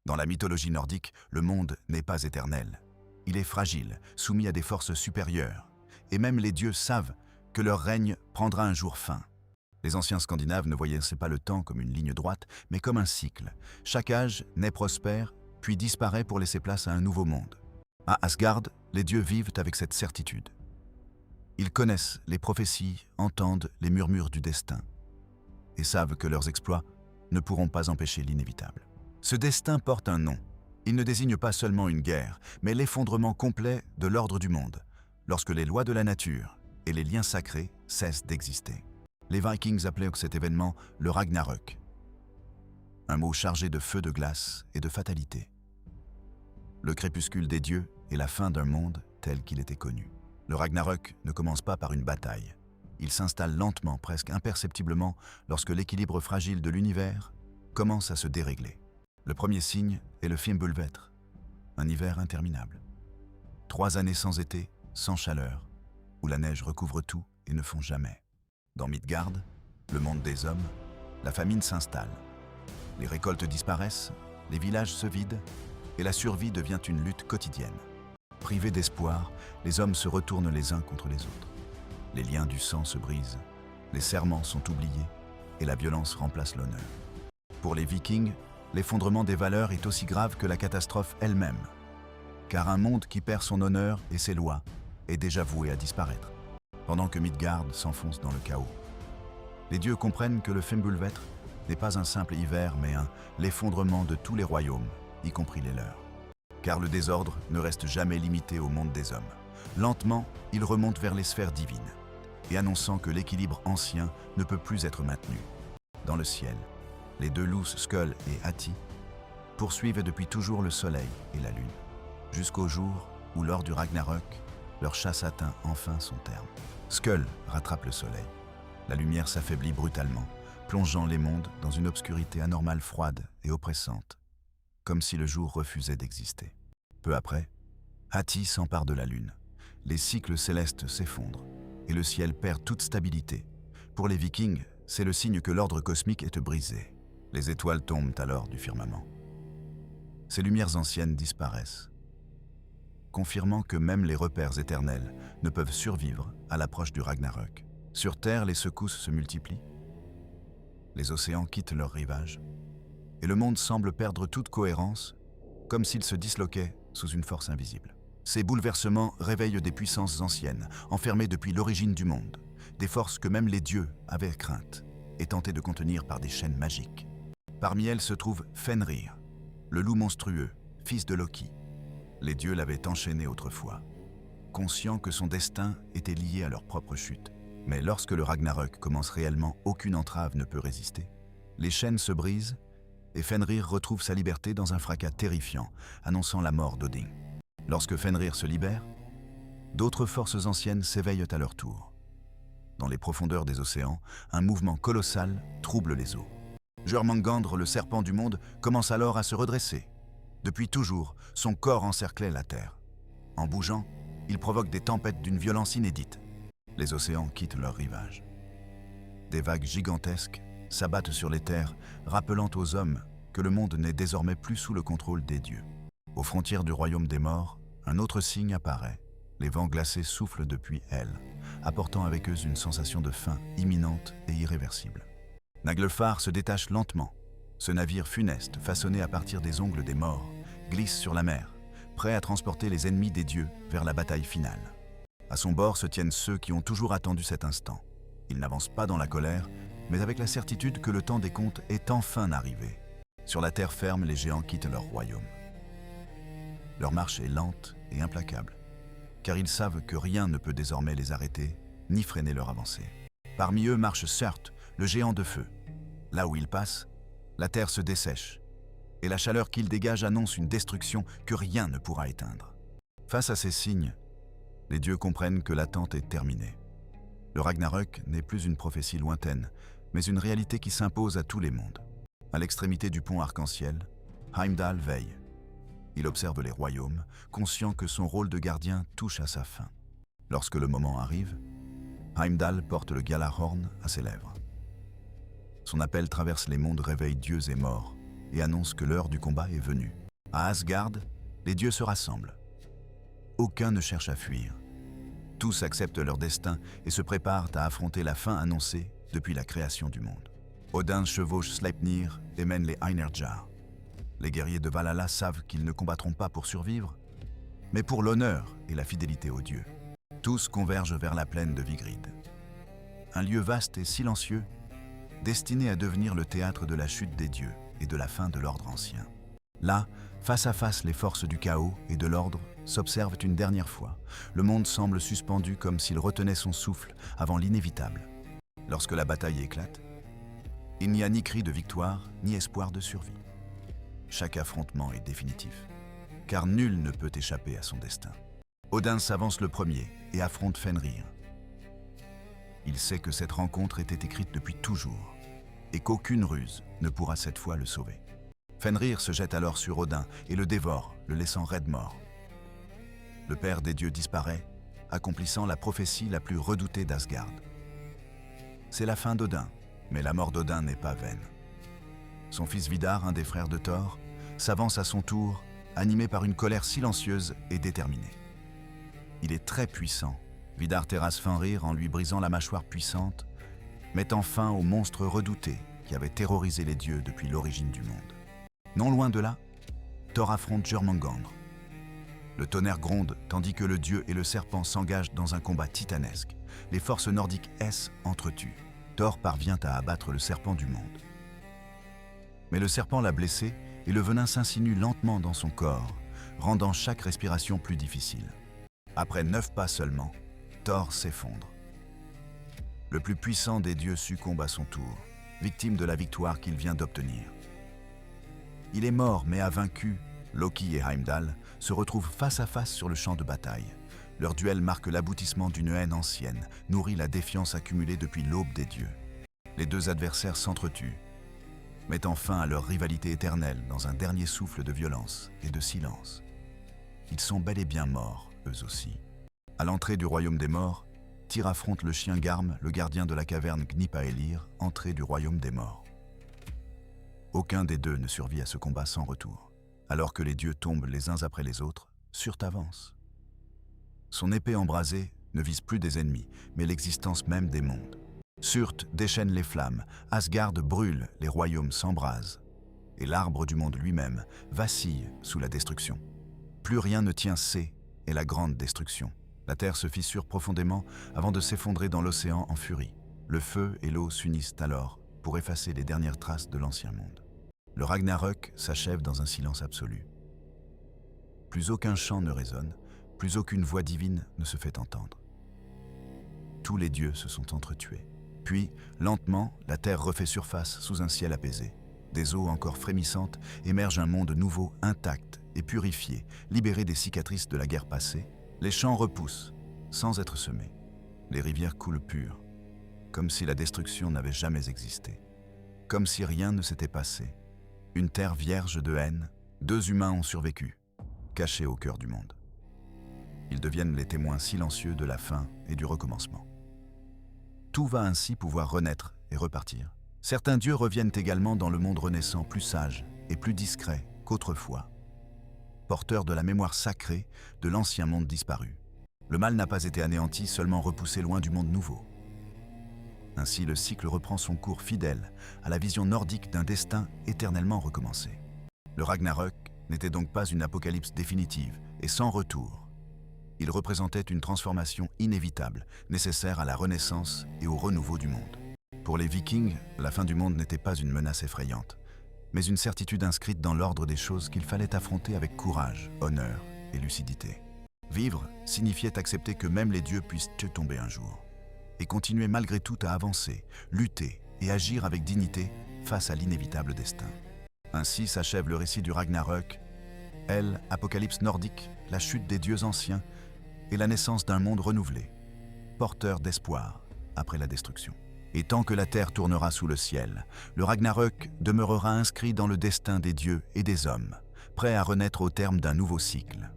Dans la mythologie nordique, le monde n'est pas éternel. Il est fragile, soumis à des forces supérieures. Et même les dieux savent que leur règne prendra un jour fin. Les anciens Scandinaves ne voyaient pas le temps comme une ligne droite, mais comme un cycle. Chaque âge naît prospère, puis disparaît pour laisser place à un nouveau monde. À Asgard, les dieux vivent avec cette certitude. Ils connaissent les prophéties, entendent les murmures du destin, et savent que leurs exploits ne pourront pas empêcher l'inévitable. Ce destin porte un nom. Il ne désigne pas seulement une guerre, mais l'effondrement complet de l'ordre du monde, lorsque les lois de la nature et les liens sacrés cessent d'exister. Les Vikings appelaient cet événement le Ragnarök, un mot chargé de feu de glace et de fatalité. Le crépuscule des dieux est la fin d'un monde tel qu'il était connu. Le Ragnarök ne commence pas par une bataille. Il s'installe lentement, presque imperceptiblement, lorsque l'équilibre fragile de l'univers commence à se dérégler. Le premier signe est le Fimbulvetr, un hiver interminable. 3 années sans été, sans chaleur, où la neige recouvre tout et ne fond jamais. Dans Midgard, le monde des hommes, la famine s'installe. Les récoltes disparaissent, les villages se vident, et la survie devient une lutte quotidienne. Privés d'espoir, les hommes se retournent les uns contre les autres. Les liens du sang se brisent, les serments sont oubliés, et la violence remplace l'honneur. Pour les Vikings, l'effondrement des valeurs est aussi grave que la catastrophe elle-même, car un monde qui perd son honneur et ses lois est déjà voué à disparaître, pendant que Midgard s'enfonce dans le chaos. Les dieux comprennent que le Fimbulvetr n'est pas un simple hiver, mais l'effondrement de tous les royaumes, y compris les leurs. Car le désordre ne reste jamais limité au monde des hommes. Lentement, il remonte vers les sphères divines, et annonçant que l'équilibre ancien ne peut plus être maintenu. Dans le ciel, les deux loups Skull et Hati poursuivent depuis toujours le soleil et la lune, jusqu'au jour où, lors du Ragnarök, leur chasse atteint enfin son terme. Skull rattrape le soleil. La lumière s'affaiblit brutalement, plongeant les mondes dans une obscurité anormale, froide et oppressante, comme si le jour refusait d'exister. Peu après, Hati s'empare de la lune. Les cycles célestes s'effondrent, et le ciel perd toute stabilité. Pour les Vikings, c'est le signe que l'ordre cosmique est brisé. Les étoiles tombent alors du firmament. Ces lumières anciennes disparaissent, confirmant que même les repères éternels ne peuvent survivre à l'approche du Ragnarök. Sur Terre, les secousses se multiplient. Les océans quittent leurs rivages, et le monde semble perdre toute cohérence, comme s'il se disloquait sous une force invisible. Ces bouleversements réveillent des puissances anciennes, enfermées depuis l'origine du monde, des forces que même les dieux avaient craintes et tentaient de contenir par des chaînes magiques. Parmi elles se trouve Fenrir, le loup monstrueux, fils de Loki. Les dieux l'avaient enchaîné autrefois, conscients que son destin était lié à leur propre chute. Mais lorsque le Ragnarök commence réellement, aucune entrave ne peut résister. Les chaînes se brisent, et Fenrir retrouve sa liberté dans un fracas terrifiant, annonçant la mort d'Odin. Lorsque Fenrir se libère, d'autres forces anciennes s'éveillent à leur tour. Dans les profondeurs des océans, un mouvement colossal trouble les eaux. Jormungandr, le serpent du monde, commence alors à se redresser. Depuis toujours, son corps encerclait la terre. En bougeant, il provoque des tempêtes d'une violence inédite. Les océans quittent leur rivage. Des vagues gigantesques s'abattent sur les terres, rappelant aux hommes que le monde n'est désormais plus sous le contrôle des dieux. Aux frontières du royaume des morts, un autre signe apparaît. Les vents glacés soufflent depuis elles, apportant avec eux une sensation de fin imminente et irréversible. Naglfar se détache lentement. Ce navire funeste, façonné à partir des ongles des morts, glisse sur la mer, prêt à transporter les ennemis des dieux vers la bataille finale. À son bord se tiennent ceux qui ont toujours attendu cet instant. Ils n'avancent pas dans la colère, mais avec la certitude que le temps des comptes est enfin arrivé. Sur la terre ferme, les géants quittent leur royaume. Leur marche est lente et implacable, car ils savent que rien ne peut désormais les arrêter, ni freiner leur avancée. Parmi eux marche Surt, le géant de feu. Là où il passe, la terre se dessèche, et la chaleur qu'il dégage annonce une destruction que rien ne pourra éteindre. Face à ces signes, les dieux comprennent que l'attente est terminée. Le Ragnarök n'est plus une prophétie lointaine, mais une réalité qui s'impose à tous les mondes. À l'extrémité du pont arc-en-ciel, Heimdall veille. Il observe les royaumes, conscient que son rôle de gardien touche à sa fin. Lorsque le moment arrive, Heimdall porte le Gjallarhorn à ses lèvres. Son appel traverse les mondes, réveille dieux et morts, et annonce que l'heure du combat est venue. À Asgard, les dieux se rassemblent. Aucun ne cherche à fuir. Tous acceptent leur destin et se préparent à affronter la fin annoncée depuis la création du monde. Odin chevauche Sleipnir et mène les Einherjar. Les guerriers de Valhalla savent qu'ils ne combattront pas pour survivre, mais pour l'honneur et la fidélité aux dieux. Tous convergent vers la plaine de Vigrid. Un lieu vaste et silencieux, destiné à devenir le théâtre de la chute des dieux et de la fin de l'ordre ancien. Là, face à face, les forces du chaos et de l'ordre s'observent une dernière fois. Le monde semble suspendu comme s'il retenait son souffle avant l'inévitable. Lorsque la bataille éclate, il n'y a ni cri de victoire, ni espoir de survie. Chaque affrontement est définitif, car nul ne peut échapper à son destin. Odin s'avance le premier et affronte Fenrir. Il sait que cette rencontre était écrite depuis toujours et qu'aucune ruse ne pourra cette fois le sauver. Fenrir se jette alors sur Odin et le dévore, le laissant raide mort. Le père des dieux disparaît, accomplissant la prophétie la plus redoutée d'Asgard. C'est la fin d'Odin, mais la mort d'Odin n'est pas vaine. Son fils Vidar, un des frères de Thor, s'avance à son tour, animé par une colère silencieuse et déterminée. Il est très puissant. Vidar terrasse Fenrir en lui brisant la mâchoire puissante, mettant fin au monstre redouté qui avait terrorisé les dieux depuis l'origine du monde. Non loin de là, Thor affronte Jormungandr. Le tonnerre gronde tandis que le dieu et le serpent s'engagent dans un combat titanesque. Les forces nordiques s'entretuent. Thor parvient à abattre le serpent du monde. Mais le serpent l'a blessé et le venin s'insinue lentement dans son corps, rendant chaque respiration plus difficile. Après 9 pas seulement, Thor s'effondre. Le plus puissant des dieux succombe à son tour, victime de la victoire qu'il vient d'obtenir. Il est mort mais a vaincu. Loki et Heimdall se retrouvent face à face sur le champ de bataille. Leur duel marque l'aboutissement d'une haine ancienne, nourrit la défiance accumulée depuis l'aube des dieux. Les deux adversaires s'entretuent, mettant fin à leur rivalité éternelle dans un dernier souffle de violence et de silence. Ils sont bel et bien morts, eux aussi. À l'entrée du royaume des morts, Tyr affronte le chien Garm, le gardien de la caverne Gnipaelir, entrée du royaume des morts. Aucun des deux ne survit à ce combat sans retour. Alors que les dieux tombent les uns après les autres, Surt avance. Son épée embrasée ne vise plus des ennemis, mais l'existence même des mondes. Surt déchaîne les flammes, Asgard brûle, les royaumes s'embrasent, et l'arbre du monde lui-même vacille sous la destruction. Plus rien ne tient C et la grande destruction. La terre se fissure profondément avant de s'effondrer dans l'océan en furie. Le feu et l'eau s'unissent alors pour effacer les dernières traces de l'ancien monde. Le Ragnarök s'achève dans un silence absolu. Plus aucun chant ne résonne, plus aucune voix divine ne se fait entendre. Tous les dieux se sont entretués. Puis, lentement, la terre refait surface sous un ciel apaisé. Des eaux encore frémissantes émerge un monde nouveau, intact et purifié, libéré des cicatrices de la guerre passée. Les champs repoussent, sans être semés. Les rivières coulent pures, comme si la destruction n'avait jamais existé. Comme si rien ne s'était passé. Une terre vierge de haine, 2 humains ont survécu, cachés au cœur du monde. Ils deviennent les témoins silencieux de la fin et du recommencement. Tout va ainsi pouvoir renaître et repartir. Certains dieux reviennent également dans le monde renaissant plus sages et plus discrets qu'autrefois, porteurs de la mémoire sacrée de l'ancien monde disparu. Le mal n'a pas été anéanti, seulement repoussé loin du monde nouveau. Ainsi, le cycle reprend son cours fidèle à la vision nordique d'un destin éternellement recommencé. Le Ragnarök n'était donc pas une apocalypse définitive et sans retour. Il représentait une transformation inévitable, nécessaire à la renaissance et au renouveau du monde. Pour les Vikings, la fin du monde n'était pas une menace effrayante, mais une certitude inscrite dans l'ordre des choses qu'il fallait affronter avec courage, honneur et lucidité. Vivre signifiait accepter que même les dieux puissent tomber un jour, et continuer malgré tout à avancer, lutter et agir avec dignité face à l'inévitable destin. Ainsi s'achève le récit du Ragnarök, apocalypse nordique, la chute des dieux anciens et la naissance d'un monde renouvelé, porteur d'espoir après la destruction. Et tant que la terre tournera sous le ciel, le Ragnarök demeurera inscrit dans le destin des dieux et des hommes, prêt à renaître au terme d'un nouveau cycle.